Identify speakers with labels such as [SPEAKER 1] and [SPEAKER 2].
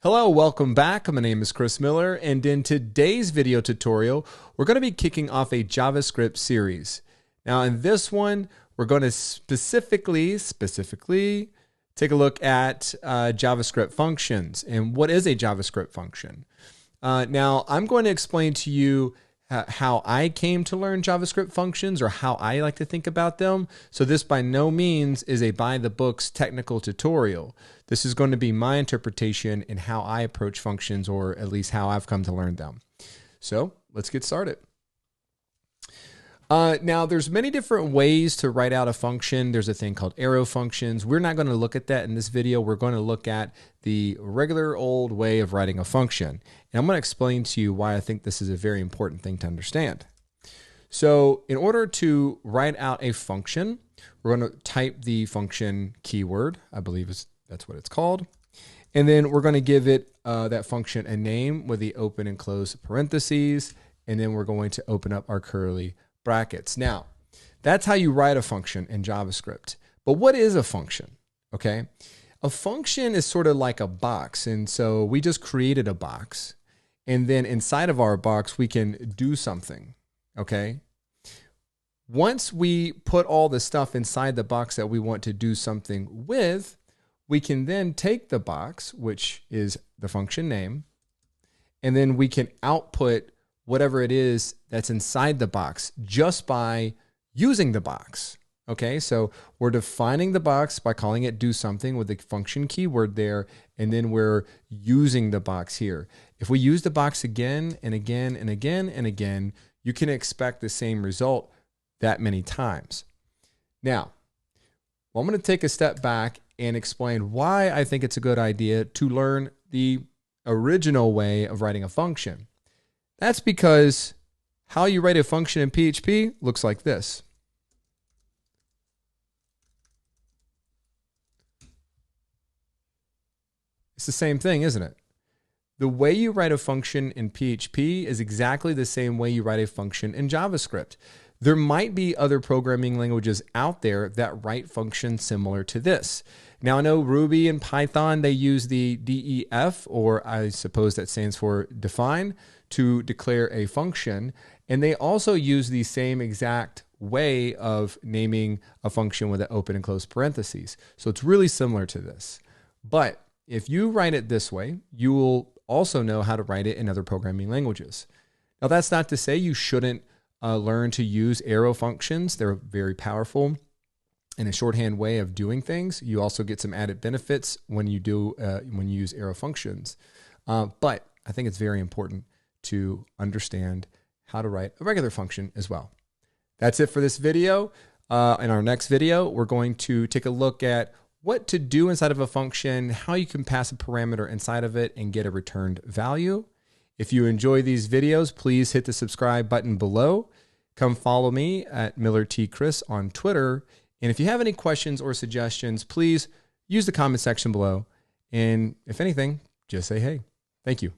[SPEAKER 1] Hello, welcome back. My name is Chris Miller, and in today's video tutorial, we're going to be kicking off a JavaScript series. Now, in this one, we're going to specifically take a look at JavaScript functions. And what is a JavaScript function? Now, I'm going to explain to you how I came to learn JavaScript functions, or how I like to think about them. So this by no means is a by the books technical tutorial. This is going to be my interpretation and how I approach functions, or at least how I've come to learn them. So let's get started. Now, there's many different ways to write out a function. There's a thing called arrow functions. We're not going to look at that in this video. We're going to look at the regular old way of writing a function. And I'm going to explain to you why I think this is a very important thing to understand. So in order to write out a function, we're going to type the function keyword, I believe that's what it's called. And then we're going to give it that function a name with the open and close parentheses. And then we're going to open up our curly brackets. Now, that's how you write a function in JavaScript. But what is a function? Okay. A function is sort of like a box. And so we just created a box. And then inside of our box, we can do something. Okay. Once we put all the stuff inside the box that we want to do something with, we can then take the box, which is the function name, and then we can output whatever it is that's inside the box just by using the box. Okay, so we're defining the box by calling it do something with the function keyword there, and then we're using the box here. If we use the box again and again and again and again, you can expect the same result that many times. Now, I'm going to take a step back and explain why I think it's a good idea to learn the original way of writing a function. That's because how you write a function in PHP looks like this. It's the same thing, isn't it? The way you write a function in PHP is exactly the same way you write a function in JavaScript. There might be other programming languages out there that write functions similar to this. Now, I know Ruby and Python, they use the def, or I suppose that stands for define, to declare a function. And they also use the same exact way of naming a function with an open and close parentheses. So it's really similar to this. But if you write it this way, you will also know how to write it in other programming languages. Now, that's not to say you shouldn't learn to use arrow functions. They're very powerful in a shorthand way of doing things. You also get some added benefits when you use arrow functions. But I think it's very important to understand how to write a regular function as well. That's it for this video. In our next video, we're going to take a look at what to do inside of a function, how you can pass a parameter inside of it and get a returned value. If you enjoy these videos, please hit the subscribe button below. Come follow me at Miller T. Chris on Twitter. And if you have any questions or suggestions, please use the comment section below. And if anything, just say hey. Thank you.